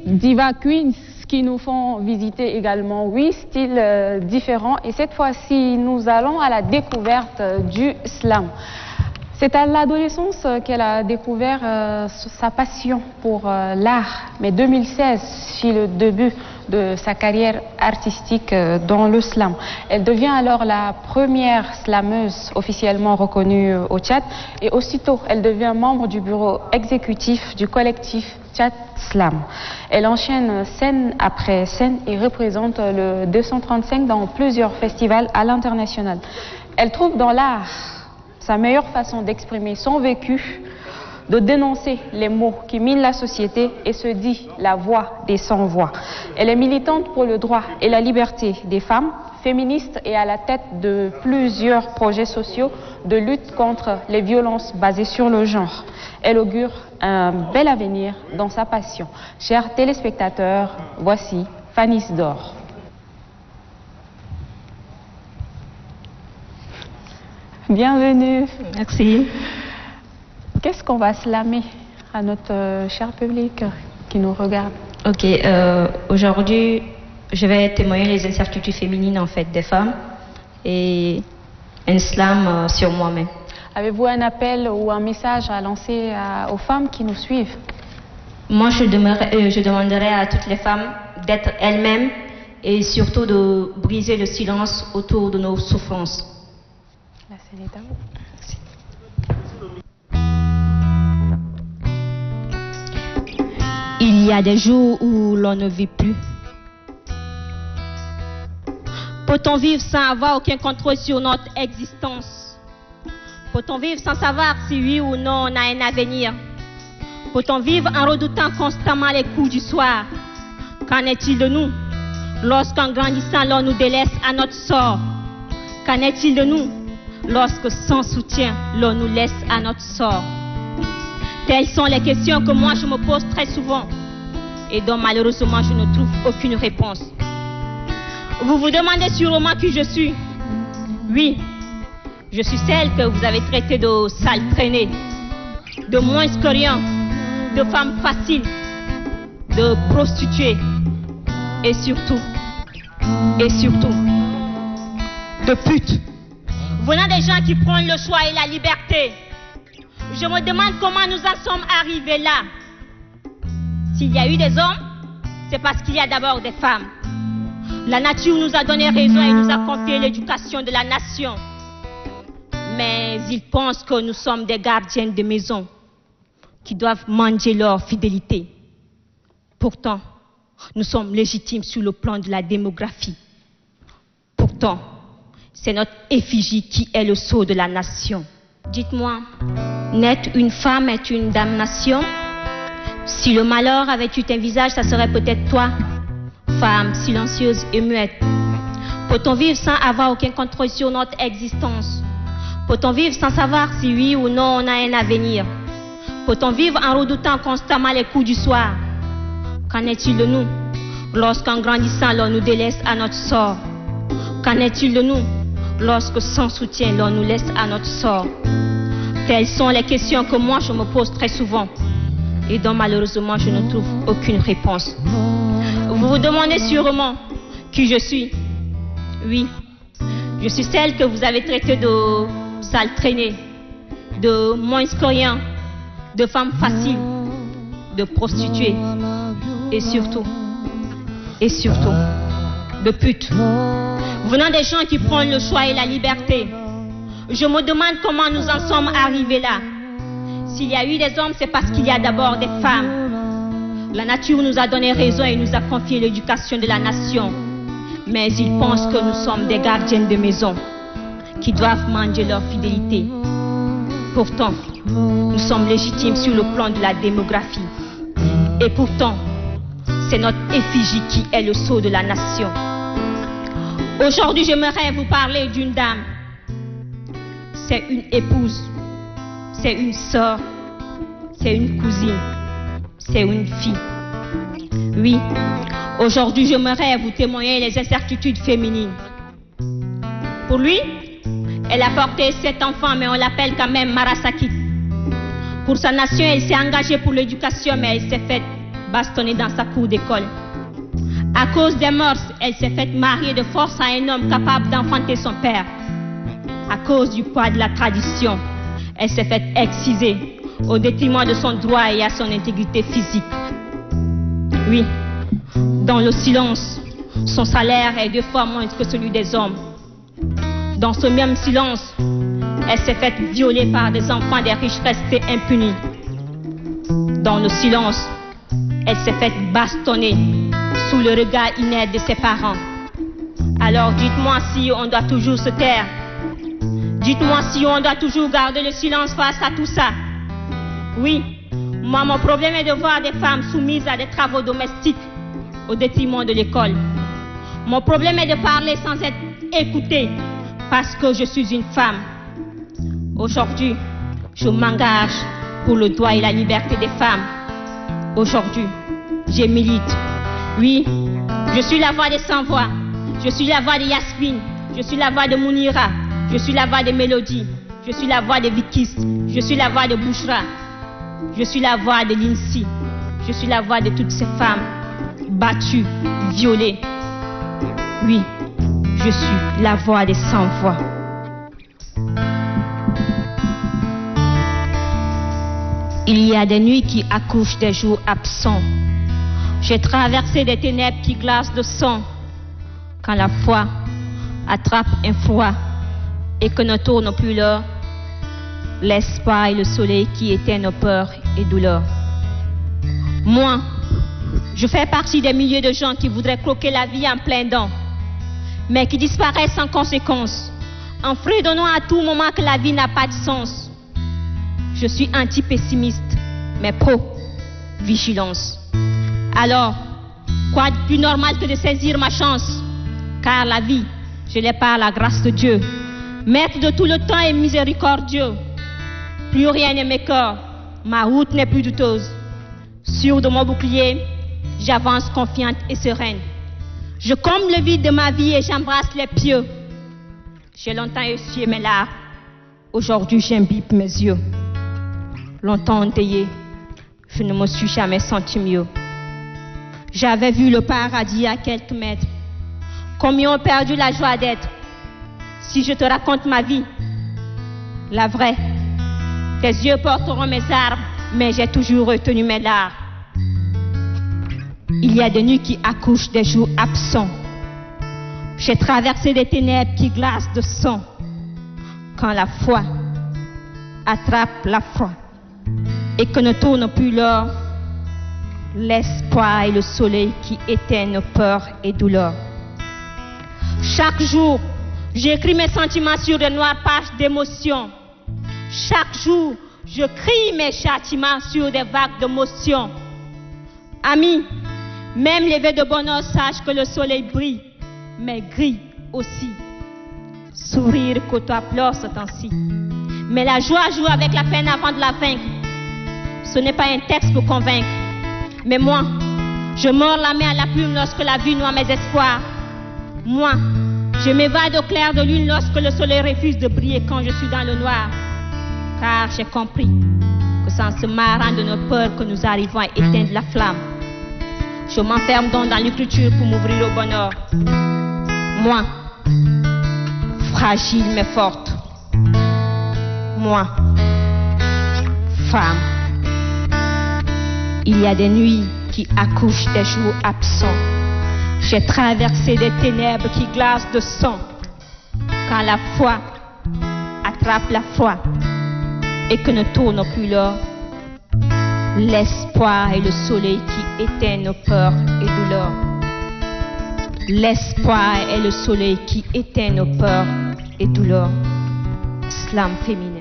Diva Queens qui nous font visiter également 8 styles différents. Et cette fois-ci, nous allons à la découverte du slam. C'est à l'adolescence qu'elle a découvert sa passion pour l'art. Mais 2016 fut le début de sa carrière artistique dans le slam. Elle devient alors la première slameuse officiellement reconnue au Tchad. Et aussitôt, elle devient membre du bureau exécutif du collectif Tchad Slam. Elle enchaîne scène après scène et représente le 235 dans plusieurs festivals à l'international. Elle trouve dans l'art sa meilleure façon d'exprimer son vécu, de dénoncer les maux qui minent la société et se dit la voix des sans-voix. Elle est militante pour le droit et la liberté des femmes, féministe et à la tête de plusieurs projets sociaux de lutte contre les violences basées sur le genre. Elle augure un bel avenir dans sa passion. Chers téléspectateurs, voici Fanny Sdor. Bienvenue. Merci. Qu'est-ce qu'on va slammer à notre cher public qui nous regarde? Ok, aujourd'hui, je vais témoigner les incertitudes féminines en fait des femmes et un slam sur moi-même. Avez-vous un appel ou un message à lancer aux femmes qui nous suivent? Moi, je demanderais à toutes les femmes d'être elles-mêmes et surtout de briser le silence autour de nos souffrances. La scène est à vous. Il y a des jours où l'on ne vit plus. Peut-on vivre sans avoir aucun contrôle sur notre existence? Peut-on vivre sans savoir si oui ou non on a un avenir? Peut-on vivre en redoutant constamment les coups du soir? Qu'en est-il de nous lorsqu'en grandissant l'on nous délaisse à notre sort? Qu'en est-il de nous lorsque sans soutien l'on nous laisse à notre sort? Telles sont les questions que moi je me pose très souvent et dont malheureusement je ne trouve aucune réponse. Vous vous demandez sûrement qui je suis. Oui, je suis celle que vous avez traitée de sale traînée, de moins que rien, de femme facile, de prostituée et surtout, de pute. Venant des gens qui prennent le choix et la liberté, je me demande comment nous en sommes arrivés là. S'il y a eu des hommes, c'est parce qu'il y a d'abord des femmes. La nature nous a donné raison et nous a confié l'éducation de la nation. Mais ils pensent que nous sommes des gardiennes de maison qui doivent manger leur fidélité. Pourtant, nous sommes légitimes sur le plan de la démographie. Pourtant, c'est notre effigie qui est le sceau de la nation. Dites-moi, naître une femme est une damnation? Si le malheur avait eu un visage, ça serait peut-être toi, femme silencieuse et muette. Peut-on vivre sans avoir aucun contrôle sur notre existence? Peut-on vivre sans savoir si oui ou non on a un avenir? Peut-on vivre en redoutant constamment les coups du soir? Qu'en est-il de nous lorsqu'en grandissant l'on nous délaisse à notre sort? Qu'en est-il de nous lorsque sans soutien l'on nous laisse à notre sort? Telles sont les questions que moi je me pose très souvent et dont malheureusement je ne trouve aucune réponse. Vous vous demandez sûrement qui je suis. Oui, je suis celle que vous avez traitée de sale traînée, de moins que rien, de femme facile, de prostituée et surtout, de pute. Venant des gens qui prennent le choix et la liberté, je me demande comment nous en sommes arrivés là. S'il y a eu des hommes, c'est parce qu'il y a d'abord des femmes. La nature nous a donné raison et nous a confié l'éducation de la nation. Mais ils pensent que nous sommes des gardiennes de maison qui doivent manger leur fidélité. Pourtant, nous sommes légitimes sur le plan de la démographie. Et pourtant, c'est notre effigie qui est le sceau de la nation. Aujourd'hui, j'aimerais vous parler d'une dame. C'est une épouse, c'est une sœur, c'est une cousine, c'est une fille. Oui, aujourd'hui, j'aimerais vous témoigner les incertitudes féminines. Pour lui, elle a porté 7 enfants, mais on l'appelle quand même Marasaki. Pour sa nation, elle s'est engagée pour l'éducation, mais elle s'est faite bastonnée dans sa cour d'école. À cause des mœurs, elle s'est faite marier de force à un homme capable d'enfanter son père. À cause du poids de la tradition, elle s'est faite exciser au détriment de son droit et à son intégrité physique. Oui, dans le silence, son salaire est 2 fois moins que celui des hommes. Dans ce même silence, elle s'est faite violer par des enfants des riches restés impunis. Dans le silence, elle s'est faite bastonner sous le regard inerte de ses parents. Alors dites-moi si on doit toujours se taire. Dites-moi si on doit toujours garder le silence face à tout ça. Oui, moi mon problème est de voir des femmes soumises à des travaux domestiques au détriment de l'école. Mon problème est de parler sans être écoutée parce que je suis une femme. Aujourd'hui, je m'engage pour le droit et la liberté des femmes. Aujourd'hui, je milite. Oui, je suis la voix des sans-voix. Je suis la voix de Yasmine. Je suis la voix de Mounira. Je suis la voix de Mélodie. Je suis la voix de Vikis. Je suis la voix de Bouchra. Je suis la voix de Lindsay. Je suis la voix de toutes ces femmes battues, violées. Oui, je suis la voix des sans-voix. Il y a des nuits qui accouchent des jours absents. J'ai traversé des ténèbres qui glacent de sang. Quand la foi attrape un froid et que ne tourne plus l'heure, l'espoir et le soleil qui éteignent nos peurs et douleurs. Moi, je fais partie des milliers de gens qui voudraient croquer la vie en plein dent, mais qui disparaissent sans conséquence, en fredonnant à tout moment que la vie n'a pas de sens. Je suis anti-pessimiste, mais pro-vigilance. Alors, quoi de plus normal que de saisir ma chance? Car la vie, je l'ai par la grâce de Dieu, maître de tout le temps et miséricordieux. Plus rien ne m'écœure, ma route n'est plus douteuse. Sûre de mon bouclier, j'avance confiante et sereine. Je comble le vide de ma vie et j'embrasse les pieux. J'ai longtemps essuyé mes larmes, aujourd'hui j'imbibe mes yeux. Longtemps endeuillé, je ne me suis jamais senti mieux. J'avais vu le paradis à quelques mètres. Combien ont perdu la joie d'être? Si je te raconte ma vie, la vraie, tes yeux porteront mes armes, mais j'ai toujours retenu mes larmes. Il y a des nuits qui accouchent des jours absents. J'ai traversé des ténèbres qui glacent de sang. Quand la foi attrape la foi et que ne tourne plus l'heure, l'espoir et le soleil qui éteignent nos peurs et douleurs. Chaque jour, j'écris mes sentiments sur de noires pages d'émotions. Chaque jour, je crie mes châtiments sur des vagues d'émotions. Amis, même levé de bonheur, sache que le soleil brille, mais gris aussi. Sourire côtoie pleurs ce temps-ci. Mais la joie joue avec la peine avant de la vaincre. Ce n'est pas un texte pour convaincre. Mais moi, je mords la main à la plume lorsque la vie noie mes espoirs. Moi, je m'évade au clair de lune lorsque le soleil refuse de briller quand je suis dans le noir. Car j'ai compris que c'est en se marrant de nos peurs que nous arrivons à éteindre la flamme. Je m'enferme donc dans l'écriture pour m'ouvrir au bonheur. Moi, fragile mais forte. Moi, femme. Il y a des nuits qui accouchent des jours absents. J'ai traversé des ténèbres qui glacent de sang. Quand la foi attrape la foi et que ne tourne plus l'heure, l'espoir et le soleil qui éteignent nos peurs et douleurs. L'espoir est le soleil qui éteint nos peurs et douleurs. Slam féminin.